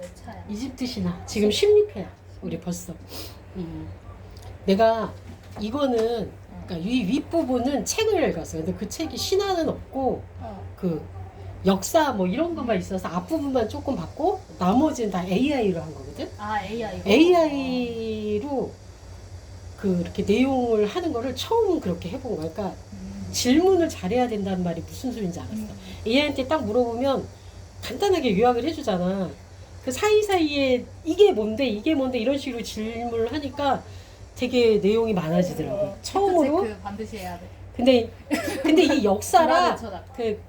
몇 차야? 이집트 신화 지금 16회야 우리 벌써. 내가 이거는 그러니까 이 윗부분은 책을 읽었어. 근데 그 책이 신화는 없고 그 역사 뭐 이런 것만 있어서 앞부분만 조금 봤고 나머지는 다 AI로 한 거거든. 아 AI. AI로 그렇게 내용을 하는 거를 처음 그렇게 해본 거야. 그러니까 질문을 잘해야 된다는 말이 무슨 소린지 알았어. AI한테 딱 물어보면 간단하게 요약을 해주잖아. 그 사이사이에 이게 뭔데 이런 식으로 질문을 하니까 되게 내용이 많아지더라고. 처음으로. 체크 반드시 해야 돼. 근데 이 역사라 구라를 쳐라.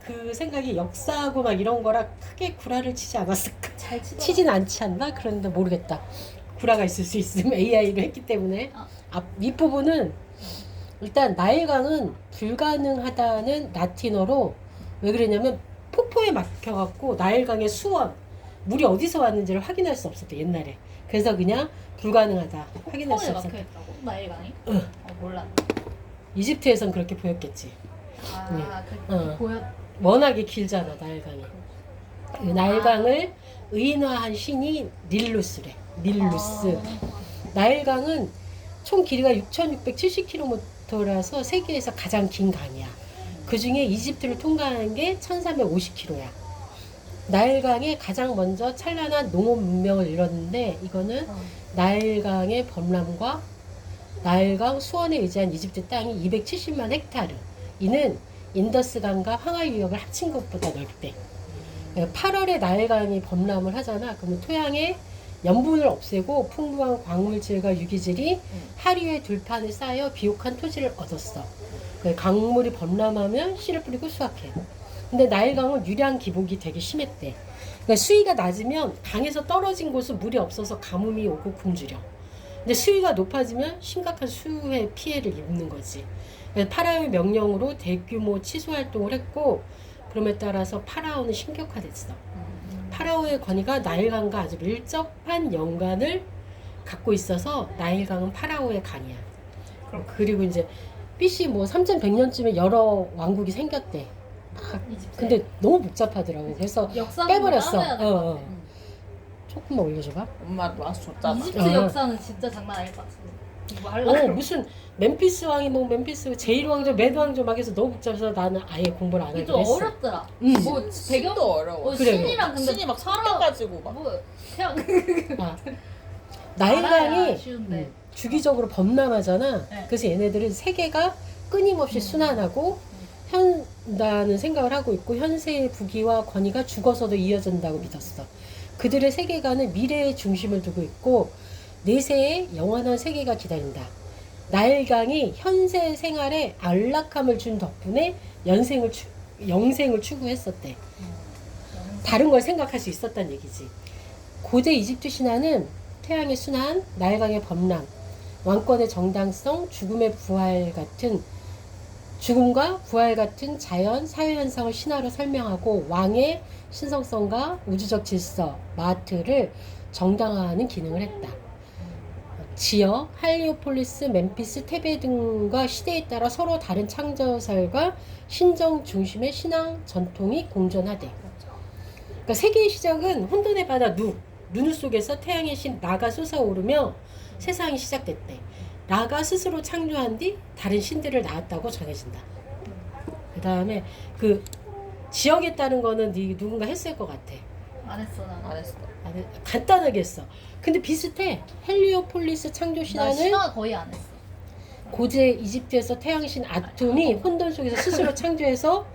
그 생각이 역사하고 막 이런 거라 크게 구라를 치지 않았을까? 잘 치더라. 치진 않지 않나? 그런데 모르겠다. 구라가 있을 수 있으면 AI로 했기 때문에. 앞 윗부분은 일단 나일강은 불가능하다는 라틴어로 왜 그러냐면 폭포에 막혀갖고 나일강의 수원 물이 어디서 왔는지를 확인할 수 없었대 옛날에. 그래서 그냥 불가능하다 확인할 수 없었대. 막혀있다고? 나일강이? 응. 몰랐네. 이집트에선 그렇게 보였겠지. 그렇게 보였. 워낙에 길잖아 나일강이. 그 나일강을 의인화한 신이 닐루스래. 닐루스. 나일강은 총 길이가 6,670km라서 세계에서 가장 긴 강이야. 그 중에 이집트를 통과하는 게 1,350km야. 나일강에 가장 먼저 찬란한 농업 문명을 이뤘는데 이거는 나일강의 범람과 나일강 수원에 의지한 이집트 땅이 270만 헥타르. 이는 인더스강과 황하유역을 합친 것보다 넓대. 8월에 나일강이 범람을 하잖아. 그러면 토양에 염분을 없애고 풍부한 광물질과 유기질이 하류의 들판에 쌓여 비옥한 토지를 얻었어. 강물이 범람하면 씨를 뿌리고 수확해. 근데 나일강은 유량 기복이 되게 심했대. 그러니까 수위가 낮으면 강에서 떨어진 곳은 물이 없어서 가뭄이 오고 굶주려. 근데 수위가 높아지면 심각한 수해 피해를 입는 거지. 파라오의 명령으로 대규모 치수 활동을 했고 그럼에 따라서 파라오는 신격화됐어. 파라오의 권위가 나일강과 아주 밀접한 연관을 갖고 있어서 나일강은 파라오의 강이야. 그리고 이제 BC 뭐 3100년쯤에 여러 왕국이 생겼대. 근데 너무 복잡하더라고. 그래서 빼버렸어. 조금만 올려줘봐. 엄마 와서 줬잖아. 이집트 역사는 진짜 장난 아닐 것 같은데. 무슨 멤피스 왕이 뭐 멤피스 제일 왕조 매드 왕조 막 해서 너무 복잡해서 나는 아예 공부를 안 이게 하기로 좀 했어. 어렵더라. 뭐 배경도 어려워. 그래. 신이랑 근데 신이 막 살아가지고 막. 뭐 그냥 나일강이 알아야 쉬운데. 주기적으로 범람하잖아. 네. 그래서 얘네들은 세계가 끊임없이 순환하고 현다는 생각을 하고 있고 현세의 부귀와 권위가 죽어서도 이어진다고 믿었어. 그들의 세계관은 미래의 중심을 두고 있고 내세의 영원한 세계가 기다린다. 나일강이 현세 생활에 안락함을 준 덕분에 영생을 추구했었대. 다른 걸 생각할 수 있었단 얘기지. 고대 이집트 신화는 태양의 순환, 나일강의 범람, 왕권의 정당성, 죽음과 부활 같은 자연, 사회현상을 신화로 설명하고 왕의 신성성과 우주적 질서, 마트를 정당화하는 기능을 했다. 지역, 할리오폴리스, 멤피스, 테베 등과 시대에 따라 서로 다른 창조설과 신정 중심의 신앙 전통이 공존하대. 그러니까 세계의 시작은 혼돈의 바다 누누 속에서 태양의 신 라가 솟아오르며 세상이 시작됐대. 라가 스스로 창조한 뒤 다른 신들을 낳았다고 전해진다. 그 다음에 그 지역에 따른 거는 누군가 했을 것 같아. 안 했어 나. 안 했어. 간단하게 했어. 근데 비슷해. 헬리오폴리스 창조 나 신화는 신화 거의 안 했어. 고대 이집트에서 태양신 아툼이 혼돈 속에서 스스로 창조해서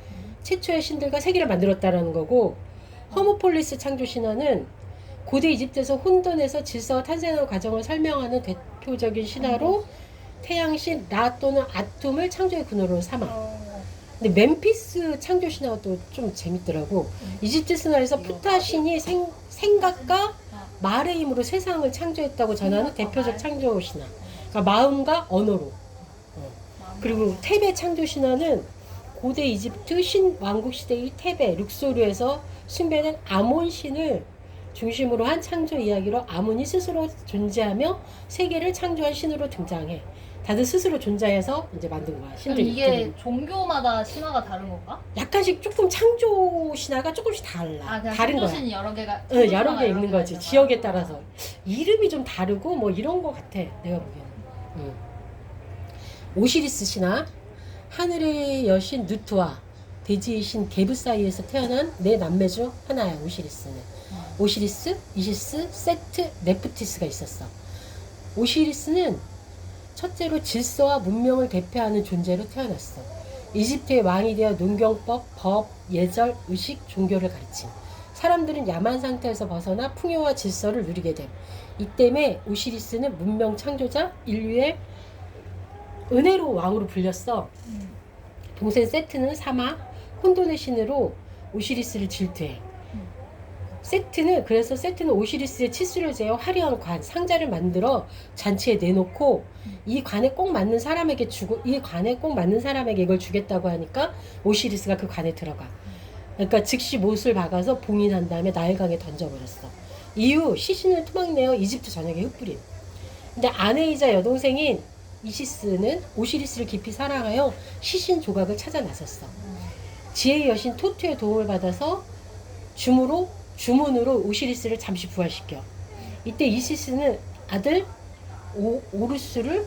최초의 신들과 세계를 만들었다라는 거고, 허모폴리스 창조 신화는 고대 이집트에서 혼돈에서 질서가 탄생하는 과정을 설명하는 대표적인 신화로 태양신 라 또는 아툼을 창조의 근원으로 삼아. 근데 멤피스 창조 신화가 또 좀 재밌더라고. 이집트 신화에서 푸타 신이 생각과 말의 힘으로 세상을 창조했다고 전하는 대표적 창조 신화. 그러니까 마음과 언어로. 그리고 테베 창조 신화는 고대 이집트 신왕국 시대의 테베, 룩소르에서 숭배된 아몬 신을 중심으로 한 창조 이야기로 아몬이 스스로 존재하며 세계를 창조한 신으로 등장해. 다들 스스로 존재해서 이제 만든 거야. 그럼 신들이. 이게 종교마다 신화가 다른 건가? 약간씩 조금 창조 신화가 조금씩 달라. 아 그냥 다른 거야. 신이 여러 개가 응, 여러 개 있는 신화가 거지. 있는 지역에 거야? 따라서. 이름이 좀 다르고 뭐 이런 거 같아. 내가 보기에는. 응. 오시리스 신화. 하늘의 여신 누트와 대지의 신 게브 사이에서 태어난 네 남매 중 하나야. 오시리스는. 오시리스, 이시스, 세트, 네프티스가 있었어. 오시리스는 첫째로 질서와 문명을 대표하는 존재로 태어났어. 이집트의 왕이 되어 농경법, 법, 예절, 의식, 종교를 가르친. 사람들은 야만 상태에서 벗어나 풍요와 질서를 누리게 됨. 이 때문에 오시리스는 문명 창조자, 인류의 은혜로 왕으로 불렸어. 동생 세트는 사막, 혼돈의 신으로 오시리스를 질투해. 그래서 세트는 오시리스의 치수를 재어 화려한 관, 상자를 만들어 잔치에 내놓고 이 관에 꼭 맞는 사람에게 이걸 주겠다고 하니까 오시리스가 그 관에 들어가. 그러니까 즉시 못을 박아서 봉인한 다음에 나일강에 던져버렸어. 이후 시신을 토막내어 이집트 전역에 흩뿌림. 근데 아내이자 여동생인 이시스는 오시리스를 깊이 사랑하여 시신 조각을 찾아 나섰어. 지혜의 여신 토트의 도움을 받아서 주문으로 오시리스를 잠시 부활시켜. 이때 이시스는 아들 호루스를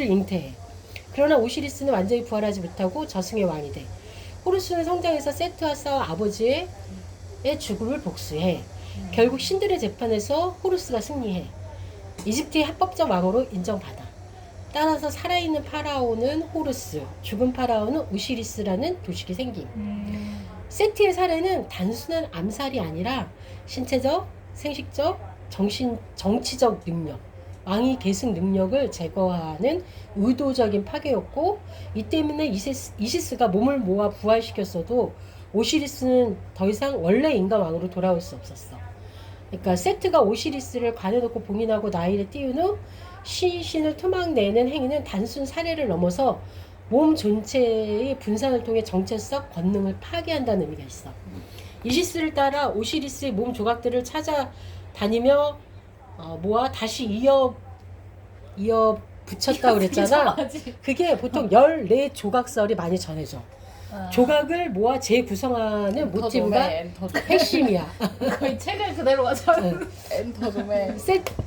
잉태해. 그러나 오시리스는 완전히 부활하지 못하고 저승의 왕이 돼. 호루스는 성장해서 세트와 싸워 아버지의 죽음을 복수해. 결국 신들의 재판에서 호루스가 승리해. 이집트의 합법적 왕으로 인정받아. 따라서 살아있는 파라오는 호루스, 죽은 파라오는 오시리스라는 도식이 생김. 세트의 살해는 단순한 암살이 아니라 신체적, 생식적, 정치적 능력, 왕위 계승 능력을 제거하는 의도적인 파괴였고, 이 때문에 이시스가 몸을 모아 부활시켰어도 오시리스는 더 이상 원래 인간 왕으로 돌아올 수 없었어. 그러니까 세트가 오시리스를 관에 넣고 봉인하고 나일에 띄운 후 시신을 토막내는 행위는 단순 살해를 넘어서 몸 전체의 분산을 통해 정체성, 권능을 파괴한다는 의미가 있어. 이시스를 따라 오시리스의 몸 조각들을 찾아다니며 모아 다시 이어 붙였다고 그랬잖아. 그게 보통 14조각설이 많이 전해져. 조각을 모아 재구성하는 모티브가 핵심이야. 거의 책을 그대로 가져. 엔터좀해.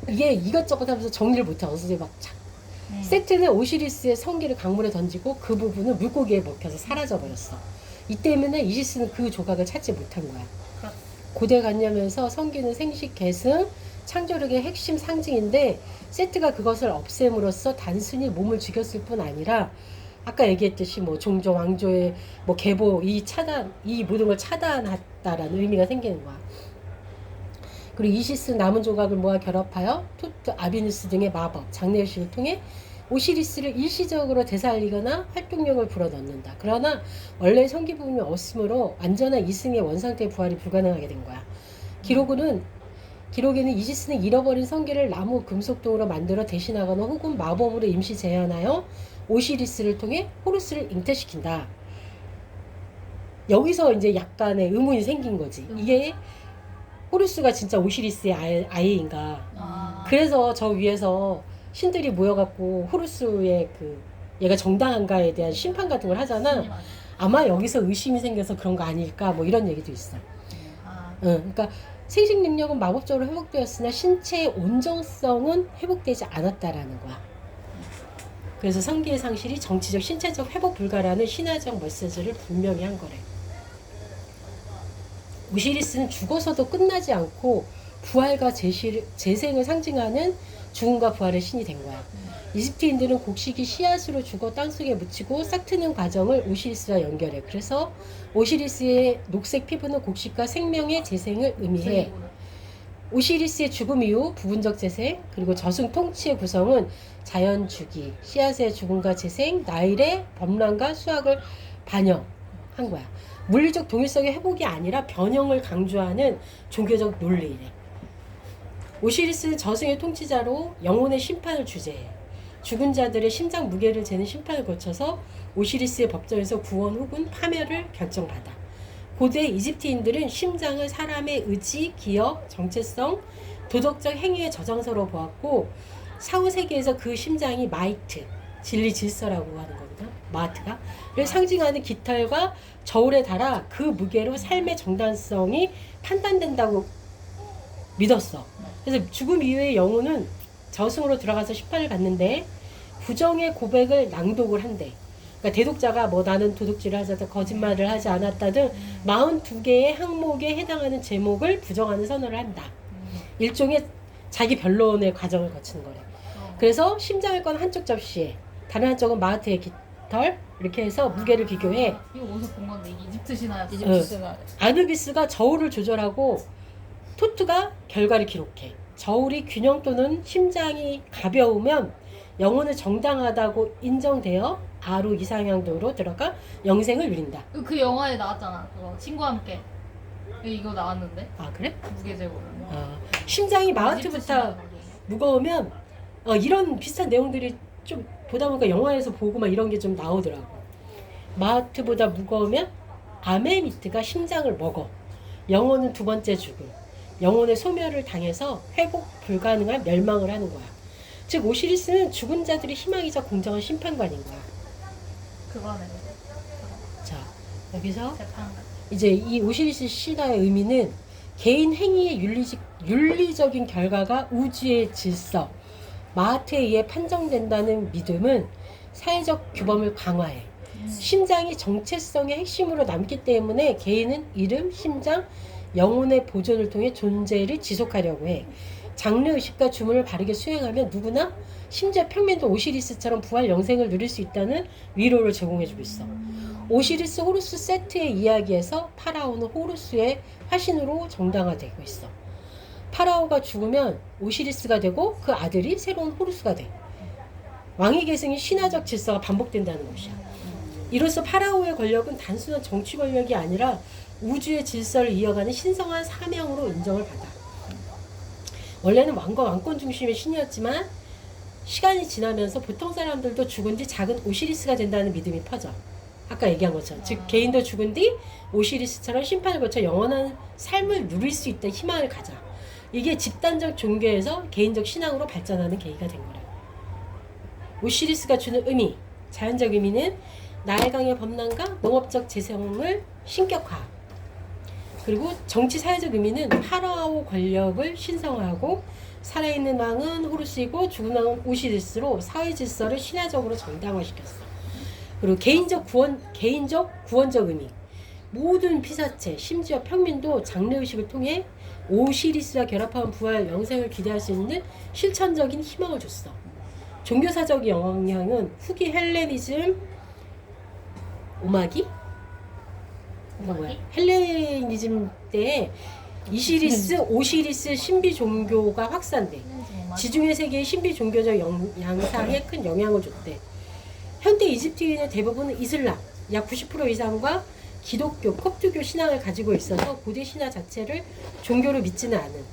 이게 이것저것 하면서 정리를 못해. 어서 막 세트는 오시리스의 성기를 강물에 던지고 그 부분은 물고기에 먹혀서 사라져버렸어. 이 때문에 이시스는 그 조각을 찾지 못한 거야. 고대관념에서 성기는 생식, 계승, 창조력의 핵심 상징인데 세트가 그것을 없앰으로써 단순히 몸을 죽였을 뿐 아니라 아까 얘기했듯이 뭐 종조 왕조의 뭐 계보 이 모든 걸 차단했다라는 의미가 생기는 거야. 그리고 이시스 남은 조각을 모아 결합하여 토트, 아비누스 등의 마법, 장례의식을 통해 오시리스를 일시적으로 되살리거나 활동력을 불어넣는다. 그러나 원래 성기 부분이 없으므로 완전한 이승의 원상태의 부활이 불가능하게 된 거야. 기록에는 이시스는 잃어버린 성기를 나무 금속등으로 만들어 대신하거나 혹은 마법으로 임시 재현하여 오시리스를 통해 호루스를 잉태시킨다. 여기서 이제 약간의 의문이 생긴 거지. 이게 호루스가 진짜 오시리스의 아이인가. 그래서 저 위에서 신들이 모여갖고 호루스의 얘가 정당한가에 대한 심판 같은 걸 하잖아. 아마 여기서 의심이 생겨서 그런 거 아닐까 뭐 이런 얘기도 있어. 그러니까 생식 능력은 마법적으로 회복되었으나 신체의 온전성은 회복되지 않았다라는 거야. 그래서 성기의 상실이 정치적, 신체적 회복 불가라는 신화적 메시지를 분명히 한 거래. 오시리스는 죽어서도 끝나지 않고 부활과 재생을 상징하는 죽음과 부활의 신이 된 거야. 이집트인들은 곡식이 씨앗으로 죽어 땅속에 묻히고 싹트는 과정을 오시리스와 연결해. 그래서 오시리스의 녹색 피부는 곡식과 생명의 재생을 의미해. 오시리스의 죽음 이후 부분적 재생, 그리고 저승 통치의 구성은 자연 주기, 씨앗의 죽음과 재생, 나일의 범람과 수확을 반영한 거야. 물리적 동일성의 회복이 아니라 변형을 강조하는 종교적 논리래. 오시리스는 저승의 통치자로 영혼의 심판을 주재해. 죽은 자들의 심장 무게를 재는 심판을 거쳐서 오시리스의 법정에서 구원 혹은 파멸을 결정받아. 고대 이집트인들은 심장을 사람의 의지, 기억, 정체성, 도덕적 행위의 저장소로 보았고 4, 5세기에서 그 심장이 마이트, 진리 질서라고 하는 거거든. 마트가. 를 상징하는 깃털과 저울에 달아 그 무게로 삶의 정당성이 판단된다고 믿었어. 그래서 죽음 이후에 영혼은 저승으로 들어가서 심판을 받는데 부정의 고백을 낭독을 한대. 그러니까 대독자가 뭐 나는 도둑질을 하자든 거짓말을 하지 않았다 등 42개의 항목에 해당하는 제목을 부정하는 선언을 한다. 일종의 자기 변론의 과정을 거치는 거래. 그래서 심장을 건 한쪽 접시에 다른 한쪽은 마하트의 깃털 이렇게 해서 무게를 비교해. 이거 어디서 본 건데 이게 이집트 신화였어. 이집트 신화. 아누비스가 저울을 조절하고 토트가 결과를 기록해. 저울이 균형 또는 심장이 가벼우면 영혼은 정당하다고 인정되어 아루 이상향도로 들어가 영생을 누린다. 그 영화에 나왔잖아. 그거 친구와 함께. 이거 나왔는데 아 그래? 무게제곱. 심장이 마하트보다 무거우면 이런 비슷한 내용들이 좀 보다 보니까 영화에서 보고 막 이런 게 좀 나오더라고. 마하트보다 무거우면 아메미트가 심장을 먹어. 영혼은 두 번째 죽음. 영혼의 소멸을 당해서 회복 불가능한 멸망을 하는 거야. 즉 오시리스는 죽은 자들의 희망이자 공정한 심판관인 거야. 그거네. 자 여기서 재판. 이제 이 오시리스 신화의 의미는 개인 행위의 윤리적인 결과가 우주의 질서, 마하트에 의해 판정된다는 믿음은 사회적 규범을 강화해. 심장이 정체성의 핵심으로 남기 때문에 개인은 이름, 심장, 영혼의 보존을 통해 존재를 지속하려고 해. 장래의식과 주문을 바르게 수행하면 누구나 심지어 평민도 오시리스처럼 부활 영생을 누릴 수 있다는 위로를 제공해주고 있어. 오시리스 호루스 세트의 이야기에서 파라오는 호루스의 화신으로 정당화되고 있어. 파라오가 죽으면 오시리스가 되고 그 아들이 새로운 호루스가 돼. 왕위 계승이 신화적 질서가 반복된다는 것이야. 이로써 파라오의 권력은 단순한 정치 권력이 아니라 우주의 질서를 이어가는 신성한 사명으로 인정을 받아. 원래는 왕과 왕권 중심의 신이었지만 시간이 지나면서 보통 사람들도 죽은 뒤 작은 오시리스가 된다는 믿음이 퍼져. 아까 얘기한 것처럼 즉 개인도 죽은 뒤 오시리스처럼 심판을 거쳐 영원한 삶을 누릴 수 있다는 희망을 가져. 이게 집단적 종교에서 개인적 신앙으로 발전하는 계기가 된 거라. 오시리스가 주는 의미, 자연적 의미는 나일강의 범람과 농업적 재성을 신격화. 그리고 정치 사회적 의미는 파라오 권력을 신성화하고 살아있는 왕은 호루스이고 죽은 왕은 오시리스로 사회 질서를 신화적으로 정당화시켰어. 그리고 개인적 구원적 의미. 모든 피사체, 심지어 평민도 장래의식을 통해 오시리스와 결합한 부활 영생을 기대할 수 있는 실천적인 희망을 줬어. 종교사적 영향은 후기 헬레니즘 오마기? 헬레니즘 때에 오시리스 신비 종교가 확산돼. 지중해 세계의 신비 종교적 양상에 큰 영향을 줬대. 현대 이집트인의 대부분은 이슬람, 약 90% 이상과 기독교, kop트교 신앙을 가지고 있어서 고대 신화 자체를 종교로 믿지는 않은.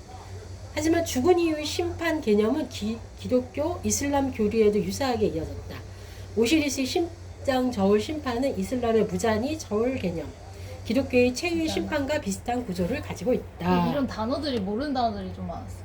하지만 죽은 이후의 심판 개념은 기독교, 이슬람 교리에도 유사하게 이어졌다. 오시리스의 심장 저울 심판은 이슬람의 무자니 저울 개념, 기독교의 최후의 심판과 비슷한 구조를 가지고 있다. 이런 단어들이 모르는 단어들이 좀 많았어.